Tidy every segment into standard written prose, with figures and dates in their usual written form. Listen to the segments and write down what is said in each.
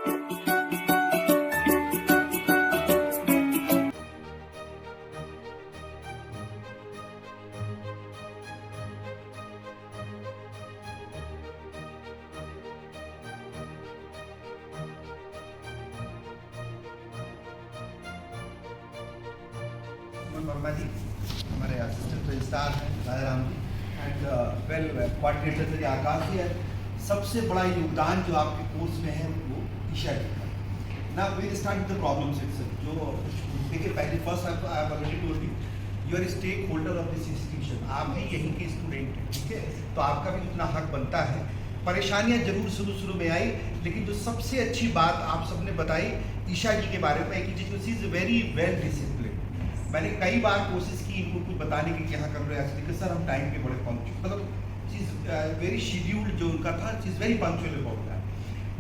वर्मा जी हमारे assistant registrar हैं राजाराम जी and well coordinator Shri Akash जी है। सबसे बड़ा योगदान जो आपके कोर्स में है वो ईशा जी का। ना we start the problems itself. जो देखिए पहले first I have already told you are stakeholder of this institution. आप भी यहीं के स्टूडेंट हैं, ठीक है, तो आपका भी उतना हक बनता है। परेशानियां जरूर शुरू में आई, लेकिन जो सबसे अच्छी बात आप सबने बताई ईशा जी के बारे में कि she is very well discipline. मैंने कई बार कोशिश की इनको कुछ बताने की क्या कर रहे हैं एक्चुअली, सर हम टाइम पे बड़े पंक्चुअल, मतलब शी इज़ वेरी शेड्यूल्ड जो उनका था, she is very punctual about that.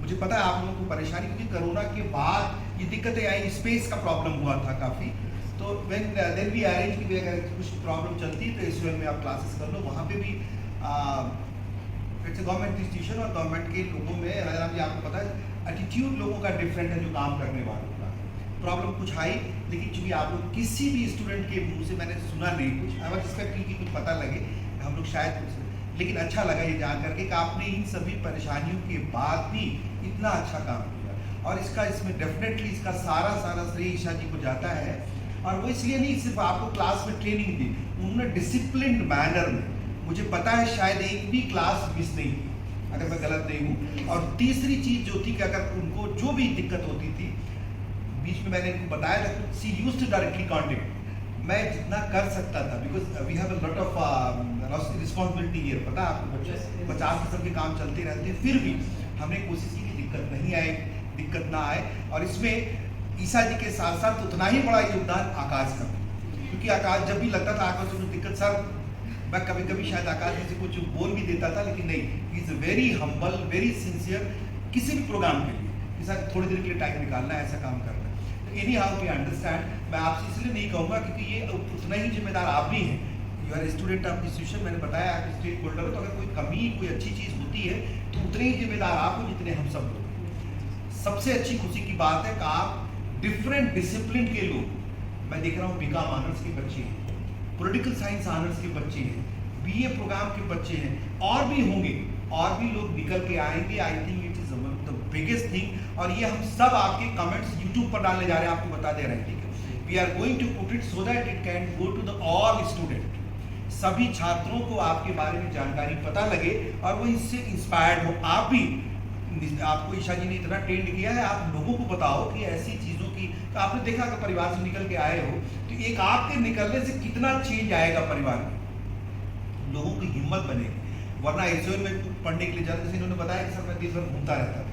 मुझे पता है आप लोगों को परेशानी, क्योंकि कोरोना के बाद ये दिक्कतें आई, स्पेस का प्रॉब्लम हुआ था काफ़ी। तो देन वी अरेंज कि अगर कुछ प्रॉब्लम चलती है तो एसयूएल में आप क्लासेस कर लो। वहाँ पे भी इट्स गवर्नमेंट इंस्टीट्यूशन और गवर्नमेंट के लोगों में राजाराम जी आपको पता है एटीट्यूड लोगों का डिफरेंट है जो काम करने वालों का। प्रॉब्लम कुछ आई, लेकिन चूंकि आप लोग किसी भी स्टूडेंट के मुंह से मैंने सुना नहीं कुछ, आई वाज एक्सपेक्टिंग कि कुछ पता लगे हम लोग शायद कुछ, लेकिन अच्छा लगा ये जान करके कि आपने इन सभी परेशानियों के बाद भी इतना अच्छा काम किया। और इसमें डेफिनेटली इसका सारा श्रेय ईशा जी को जाता है। और वो इसलिए नहीं सिर्फ आपको क्लास में ट्रेनिंग दी, उन्होंने डिसिप्लिन्ड मैनर में, मुझे पता है शायद एक भी क्लास मिस नहीं की अगर मैं गलत नहीं हूँ। और तीसरी चीज़ जो थी कि अगर उनको जो भी दिक्कत होती थी, बीच में मैंने इनको बताया था, she used to directly contact. मैं जितना कर सकता था, because we have a lot of responsibility here, पता है आपको 50 किस्म के काम चलते रहते हैं, फिर भी हमने कोशिश की कि दिक्कत ना आए। और इसमें ईशा जी के साथ साथ उतना ही बड़ा योगदान आकाश का, क्योंकि आकाश जब भी लगता था आकाश को दिक्कत, सर मैं कभी कभी शायद आकाश जी से कुछ बोल भी देता था, लेकिन नहीं, he is very humble, very sincere किसी भी प्रोग्राम के लिए, कि सर थोड़ी देर के लिए टाइम निकालना है, ऐसा काम करना है। Anyhow we understand. मैं आपसे इसलिए नहीं कहूँगा क्योंकि ये उतना ही जिम्मेदार आप भी हैं, you are student of institution. मैंने बताया आप स्टेक होल्डर हो, तो अगर कोई कमी कोई अच्छी चीज़ होती है तो उतने ही जिम्मेदार आप हो जितने हम सब लोग। सबसे अच्छी खुशी की बात है कि आप डिफरेंट डिसिप्लिन के लोग, मैं देख रहा हूँ बीकॉम ऑनर्स के बच्चे हैं, पॉलिटिकल साइंस ऑनर्स के बच्चे हैं, बीए प्रोग्राम के बच्चे हैं, और भी होंगे, और भी लोग निकल के आएंगे। I think it is the biggest thing. और ये हम सब आपके कमेंट्स यूट्यूब पर डालने जा रहे हैं, आपको बता दे रहे हैं, ठीक है। We are going to put it so that it can go to the all student, सभी छात्रों को आपके बारे में जानकारी पता लगे और वो इससे इंस्पायर्ड हो। आप भी, आपको ईशा जी ने इतना ट्रेंड किया है, आप लोगों को बताओ कि ऐसी चीज़ों की, तो आपने देखा कि परिवार से निकल के आए हो, तो एक आपके निकलने से कितना चेंज आएगा परिवार में, लोगों की हिम्मत बनेगी। वरना एसयूएल में पढ़ने के लिए जाते, जैसे इन्होंने बताया कि सर मैं दिन भर घूमता रहता था,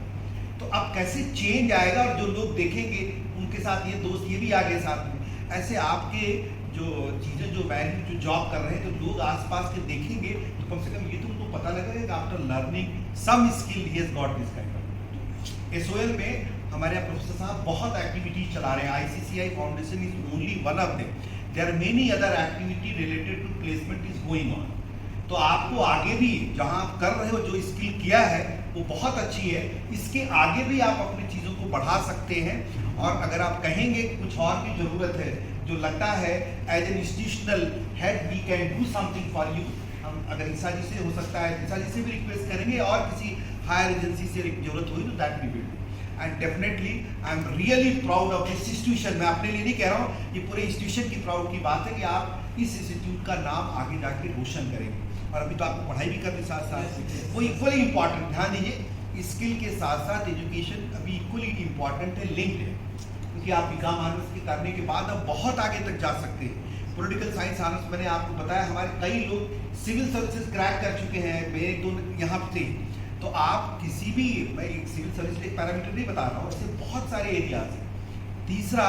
तो अब कैसे चेंज आएगा। और जो लोग देखेंगे उनके साथ ये दोस्त ये भी आ गए साथ में, ऐसे आपके जो चीज़ें जो वैल्यू जो जॉब कर रहे हैं, तो लोग आसपास के देखेंगे, तो कम से कम ये तो उनको पता लगेगा कि after learning some skill he has got this kind of. SOL में हमारे यहाँ प्रोफेसर साहब बहुत एक्टिविटीज चला रहे हैं। ICCI foundation is only one of them, there are many other activity related to placement is going on. तो आपको आगे भी जहाँ आप कर रहे हो, जो स्किल किया है वो बहुत अच्छी है, इसके आगे भी आप अपनी चीज़ों को बढ़ा सकते हैं। और अगर आप कहेंगे कुछ और भी ज़रूरत है, जो लगता है as an institutional head we can do something for you, हम अगर ईशा जी से हो सकता है, ईशा जी से भी रिक्वेस्ट करेंगे, और किसी हायर एजेंसी से जरूरत हुई तो that we will do. And definitely I am really proud of this institution. मैं अपने लिए नहीं कह रहा हूँ, ये पूरे इंस्टीट्यूशन की प्राउड की बात है कि आप इस इंस्टीट्यूट का नाम आगे जाके रोशन करेंगे। और अभी तो आपको पढ़ाई भी करने साथ साथ वो इक्वली इम्पॉर्टेंट, ध्यान दीजिए, स्किल के साथ साथ एजुकेशन अभी इक्वली इम्पॉर्टेंट है, लिंक्ड है, क्योंकि आप बीकॉम ऑनर्स के करने के बाद अब बहुत आगे तक जा सकते हैं। पॉलिटिकल साइंस ऑनर्स मैंने आपको बताया, हमारे कई लोग सिविल सर्विसेज क्रैक कर चुके हैं, मेरे दो यहाँ से। तो आप किसी भी, मैं एक सिविल सर्विस एक पैरामीटर नहीं बता रहा हूँ, ऐसे बहुत सारे एरियाज हैं। तीसरा,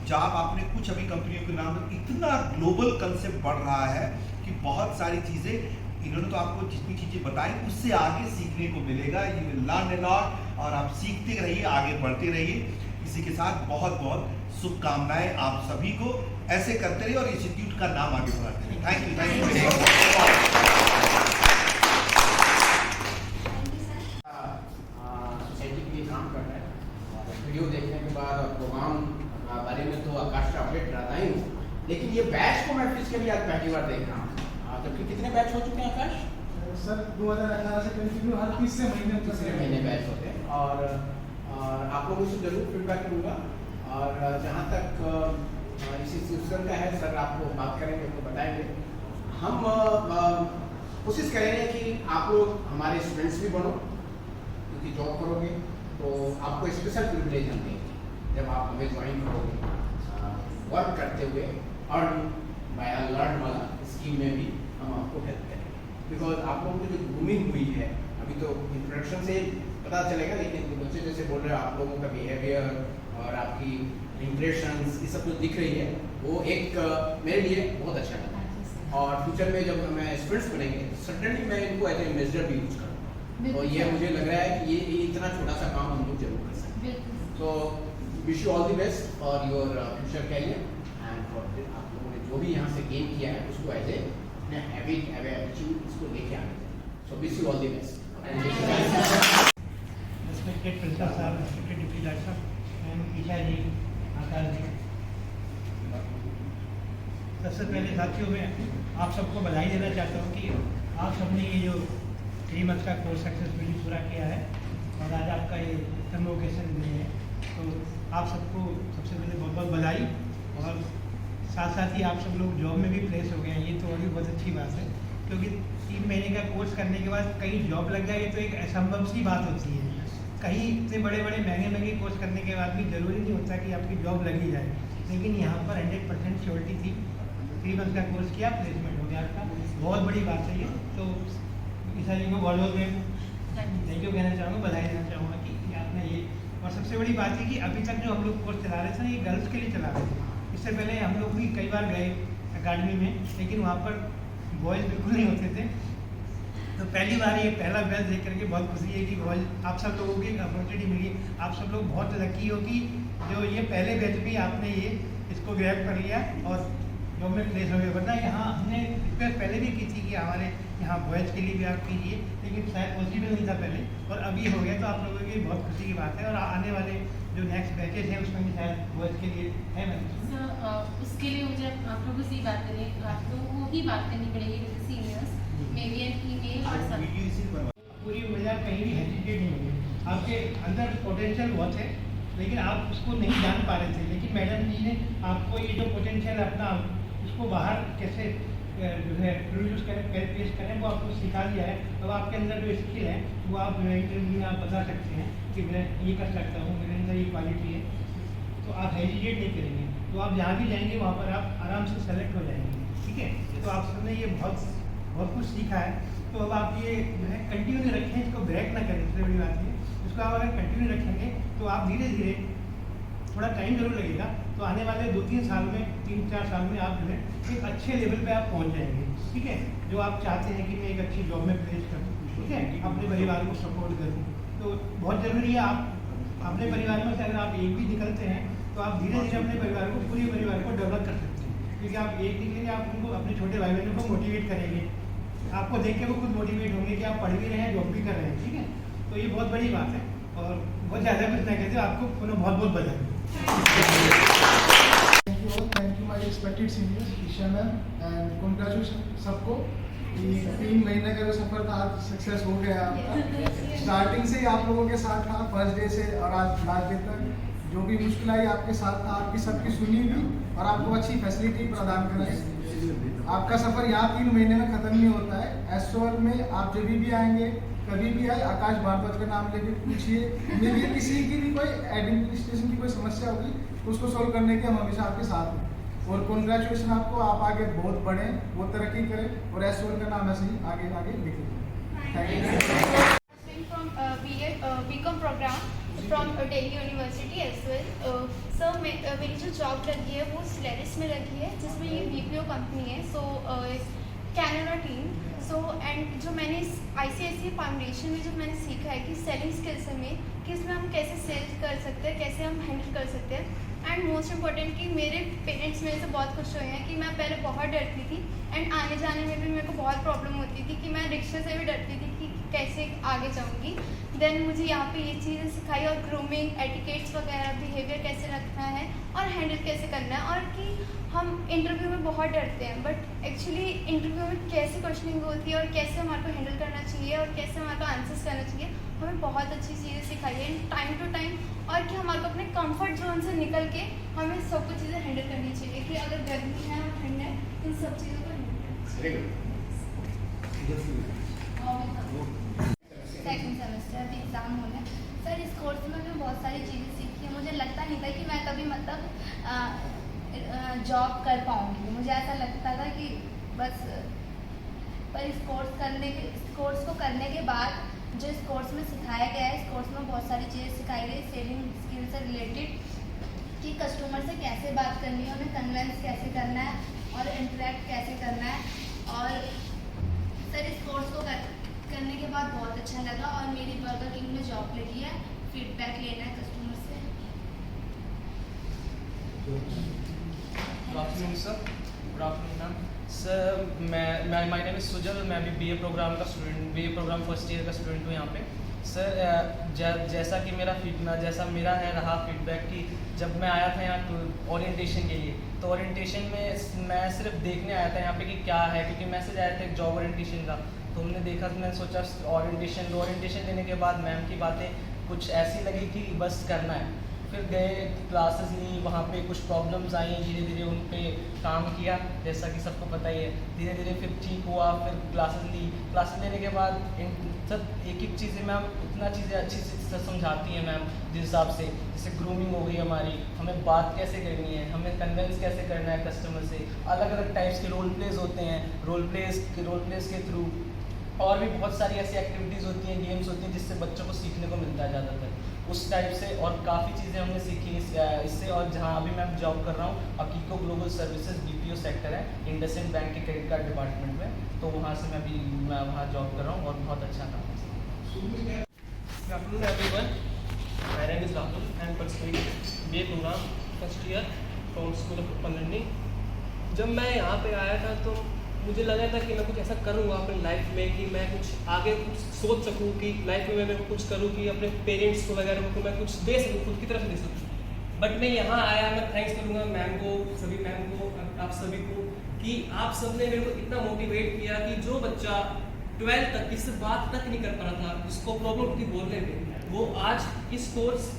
जॉब आपने कुछ अभी कंपनियों के नाम, इतना ग्लोबल कंसेप्ट बढ़ रहा है कि बहुत सारी चीज़ें इन्होंने तो आपको जितनी चीज़ें बताई उससे आगे सीखने को मिलेगा। You will learn a lot, और आप सीखते रहिए, आगे बढ़ते रहिए। इसी के साथ बहुत बहुत शुभकामनाएं आप सभी को, ऐसे करते रहिए और इंस्टीट्यूट का नाम आगे बढ़ाते रहिए। Thank you, thank you. Society के लिए काम कर रहा है, वीडियो देखने के बाद और प्रोग्राम बारे में तो आकाश का अपडेट रहता ही हूँ, लेकिन ये बैच को मैं फिजिकली आज पहली बार देख रहा हूँ। जबकि कितने बैच हो चुके हैं आकाश? सर 2018 से कंटिन्यू हर तीसरे महीने बैच होते हैं। और आप लोगों से जरूर फीडबैक लूँगा। और जहाँ तक इसी सिस्टम का है, सर आपको बात करेंगे तो बताएंगे। हम कोशिश करेंगे कि आप लोग हमारे स्टूडेंट्स भी बनो, क्योंकि जॉब करोगे तो आपको स्पेशल प्रिविलेज हम देंगे जब आप हमें ज्वाइन करोगे। वर्क करते हुए अर्न बाय लर्न वाला स्कीम में भी हम आपको हेल्प करेंगे, बिकॉज आप लोगों की जो ग्रूमिंग हुई है अभी तो इंट्रोडक्शन से पता चलेगा, लेकिन बच्चे जैसे बोल रहे हैं आप लोगों का बिहेवियर और आपकी इंप्रेशंस ये सब जो दिख रही है वो एक मेरे लिए बहुत अच्छा लगा। और फ्यूचर में जब मैं स्टूडेंट्स बनेंगे सर्टेनली मैं इनको एज ए मेजर भी यूज करूँगा। तो ये मुझे लग रहा है कि ये इतना छोटा सा काम हम लोग जरूर कर सकते हैं। तो wish you all the best for your future career and for आप लोगों ने जो भी यहाँ से गेन किया है उसको एज ए हैबिट एटीट्यूड इसको लेके आगे। So wish you all the best. Respected Principal Sir, respected Deputy Director, and Isha ji, Akash ji, सबसे पहले साथियों में आप सबको बधाई देना चाहता हूँ कि आप सबने ये जो 3 मंथ का कोर्स सक्सेसफुली पूरा किया है और आज आपका ये कन्वोकेशन डे है, तो आप सबको सबसे पहले बहुत बहुत बधाई। और साथ साथ ही आप सब लोग जॉब में भी प्लेस हो गए हैं, ये तो और भी बहुत अच्छी बात है, क्योंकि 3 महीने का कोर्स करने के बाद कहीं जॉब लग जाए तो एक असंभव सी बात होती है। कहीं इतने बड़े बड़े महंगे कोर्स करने के बाद भी ज़रूरी नहीं होता कि आपकी जॉब लग ही जाए, लेकिन यहाँ पर 100% श्योरिटी थी। 3 मंथ का कोर्स किया, प्लेसमेंट हो गया आपका, बहुत बड़ी बात है ये। तो ईशा जी को बहुत बहुत थैंक यू कहना चाहूँगा, बधाई देना चाहूँगा कि आपने ये। और सबसे बड़ी बात है कि अभी तक जो हम लोग कोर्स चला रहे थे ये गर्ल्स के लिए चला रहे थे। इससे पहले हम लोग भी कई बार गए अकाडमी में, लेकिन वहाँ पर बॉयज़ बिल्कुल नहीं होते थे। तो पहली बार ये पहला बैच देख करके बहुत खुशी है कि बॉयज़ आप सब लोगों की अपॉर्चुनिटी मिली। आप सब लोग बहुत लकी हो कि जो ये पहले बैच भी आपने ये इसको ग्रैब कर लिया और जॉब में प्लेस हो गए। वरना यहाँ हमने रिक्वेस्ट पहले भी की थी कि हमारे यहाँ बॉयज़ के लिए भी आप कीजिए, लेकिन शायद पॉसिबल नहीं था पहले, और अभी हो गया। तो आप लोगों की बहुत खुशी की बात है। और आने वाले जो नेक्स्ट बैचेज हैं उसमें भी शायद बॉयज़ के लिए है। सर उसके लिए मुझे आप लोगों से ही बात करनी, आप लोगों को ही बात करनी पड़ेगी, seniors may be an female और सब। पूरी उम्मीदवार कहीं भी हेजिटेट नहीं होगी। आपके अंदर पोटेंशियल बहुत है, लेकिन आप उसको नहीं जान पा रहे थे। लेकिन मैडम जी ने आपको ये जो पोटेंशियल अपना उसको बाहर कैसे जो है प्रोड्यूस करें, पेश करें, वो आपको सिखा दिया है। अब आपके अंदर जो स्किल है वो आप इंटरव्यू में आप बता सकते हैं कि मैं ये कर सकता हूँ, मेरे अंदर ये क्वालिटी है, तो आप हेजिटेट नहीं करेंगे। तो आप जहाँ भी जाएंगे वहाँ पर आप आराम से सेलेक्ट हो जाएंगे। ठीक है, तो आप सबने ये बहुत कुछ सीखा है। तो अब आप ये जो है कंटिन्यू रखें, इसको ब्रेक ना करें। सबसे बड़ी बात है, इसको आप अगर कंटिन्यू रखेंगे तो आप धीरे धीरे, थोड़ा टाइम जरूर लगेगा, तो आने वाले 2-3 साल में, 3-4 साल में आप जो है एक अच्छे लेवल पे आप पहुंच जाएंगे। ठीक है, जो आप चाहते हैं कि मैं एक अच्छी जॉब में प्लेस करूँ, ठीक है, अपने परिवार को सपोर्ट करूँ, तो बहुत ज़रूरी है। आप अपने परिवार में से अगर आप एक भी निकलते हैं तो आप धीरे धीरे अपने परिवार को, पूरे परिवार को डेवलप कर सकते हैं। क्योंकि आप एक निकलेंगे, आप उनको, अपने छोटे भाई बहनों को मोटिवेट करेंगे, आपको देख के वो खुद मोटिवेट होंगे कि आप पढ़ भी रहे हैं, जॉब भी कर रहे हैं। ठीक है, तो ये बहुत बड़ी बात है। और बहुत ज़्यादा कुछ नहीं कहते, आपको पुनः बहुत बहुत बधाई। Thank you my respected seniors, Isha ma'am, and congratulation सबको। 3 महीने का जो सफर था आज सक्सेस हो गया। स्टार्टिंग से ही आप लोगों के साथ था, फर्स्ट डे से और आज लास्ट डे तक जो भी मुश्किल आई आपके साथ था, आपकी सबकी सुनी भी और आपको अच्छी फैसिलिटी प्रदान कराई। आपका सफर यहाँ 3 महीने में खत्म नहीं होता है। एसओएल में आप जब भी आएंगे, कभी भी आए, आकाश भारद्वाज का नाम लेके पूछिए। मेरी किसी की भी कोई एडमिनिस्ट्रेशन की कोई समस्या होगी उसको सॉल्व करने के हम हमेशा आपके साथ हैं। और कॉन्ग्रेचुलेशन आपको, आप आगे बहुत बढ़ें, बहुत तरक्की करें और एसओएल का नाम ऐसे ही आगे आगे लिखें। Thank you. BCom programme from Delhi university as well. Sir मेरी जो जॉब लगी है वो स्लेरिस में लगी है, जिसमें ये बीपीओ कंपनी है। सो कैनेडा टीम। सो एंड जो मैंने ICSE फाउंडेशन में जो मैंने सीखा है कि सेलिंग स्किल्स में, कि इसमें हम कैसे सेल्स कर सकते हैं, कैसे हम हैंडल कर सकते हैं। एंड मोस्ट इम्पॉर्टेंट कि मेरे पेरेंट्स मेरे से बहुत खुश हुए हैं कि मैं पहले बहुत डरती थी एंड आने जाने में भी मेरे को बहुत प्रॉब्लम होती थी कि मैं रिक्शे से भी डरती थी कि कैसे आगे जाऊँगी। देन मुझे यहाँ पे ये चीज़ें सिखाई और ग्रूमिंग एटिकेट्स वगैरह बिहेवियर कैसे रखना है और हैंडल कैसे करना है। और कि हम इंटरव्यू में बहुत डरते हैं बट एक्चुअली इंटरव्यू में कैसे क्वेश्चनिंग होती है और कैसे हमारे को हैंडल करना चाहिए और कैसे हमारे को आंसर्स करना चाहिए, हमें बहुत अच्छी चीज़ें सिखाई है टाइम टू टाइम। और कि हमारे को अपने कंफर्ट जोन से निकल के हमें सब कुछ चीज़ें हैंडल करनी चाहिए कि अगर गर्मी है और ठंड है इन सब चीज़ों को हैंडल सेकंड सेमेस्टर अभी एग्ज़ाम होने। सर इस कोर्स में मैं बहुत सारी चीज़ें सीखी हैं। मुझे लगता नहीं था कि मैं कभी जॉब कर पाऊँगी। मुझे ऐसा लगता था कि बस पर इस कोर्स को करने के बाद जो इस कोर्स में सिखाया गया है, इस कोर्स में बहुत सारी चीज़ें सिखाई गई सेलिंग स्किल से रिलेटेड कि कस्टमर से कैसे बात करनी है, उन्हें कन्वेंस कैसे करना है और इंटरेक्ट कैसे करना है। और सर इस कोर्स को करने के बाद बहुत अच्छा लगा और मेरी बर्गर किंग में जॉब लगी है। फीडबैक लेना है कस्टमर से। Good afternoon sir. Good afternoon ma'am. Sir my name is Sujal. मैं भी बीए प्रोग्राम का student, BA programme first year का स्टूडेंट हूँ यहाँ पे। सर जैसा कि जैसा मेरा है रहा फीडबैक कि जब मैं आया था यहाँ ओरिएंटेशन के लिए, तो ओरिएंटेशन में मैं सिर्फ देखने आया था यहाँ पे कि क्या है, क्योंकि मैसेज आया था एक जॉब ओरिएंटेशन का। तो हमने देखा, तो मैंने सोचा ओरिएंटेशन लेने के बाद मैम की बातें कुछ ऐसी लगी कि बस करना है। फिर गए, क्लासेस ली, वहाँ पे कुछ प्रॉब्लम्स आई, धीरे धीरे उन पे काम किया, जैसा कि सबको पता ही है। धीरे धीरे फिर ठीक हुआ, फिर क्लासेस ली। क्लासेस लेने के बाद सब एक चीज़ें मैम इतना चीज़ें अच्छी से समझाती हैं मैम, जिस हिसाब से जैसे ग्रूमिंग हो गई हमारी, हमें बात कैसे करनी है, हमें कन्वेंस कैसे करना है कस्टमर से। अलग अलग टाइप्स के रोल प्लेज होते हैं, रोल प्लेज के थ्रू और भी बहुत सारी ऐसी एक्टिविटीज़ होती हैं, गेम्स होती हैं, जिससे बच्चों को सीखने को मिलता है ज़्यादातर उस टाइप से। और काफ़ी चीज़ें हमने सीखी इससे। और जहाँ अभी मैं जॉब कर रहा हूँ, अकीको ग्लोबल सर्विसेज BPO सेक्टर है, इंडसइंड बैंक के क्रेडिट कार्ड डिपार्टमेंट में, तो वहाँ से मैं वहाँ जॉब कर रहा हूँ और बहुत अच्छा काम है। Good afternoon everyone. My name is Rahul. I am pursuing BA program first year from School of Open Learning. जब मैं यहाँ पे आया था तो मुझे लगा था कि मैं कुछ ऐसा करूँगा अपनी लाइफ में कि मैं कुछ आगे कुछ सोच सकूँ कि लाइफ में मैं कुछ करूँ कि अपने पेरेंट्स को वगैरह को मैं कुछ दे सकूँ, खुद की तरफ से दे सकूँ। बट मैं यहाँ आया, मैं थैंक्स करूँगा मैम को, सभी मैम को, आप सभी को, कि आप सब ने मेरे को इतना मोटिवेट किया कि जो बच्चा 12th तक किसी बात तक नहीं कर पा रहा था, जिसको प्रॉब्लम थी बोलने में, वो आज इस कोर्स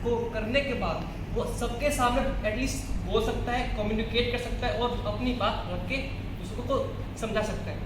को करने के बाद वो सबके सामने एटलीस्ट बोल सकता है, कम्युनिकेट कर सकता है और अपनी बात रख के दूसरों को समझा सकता है।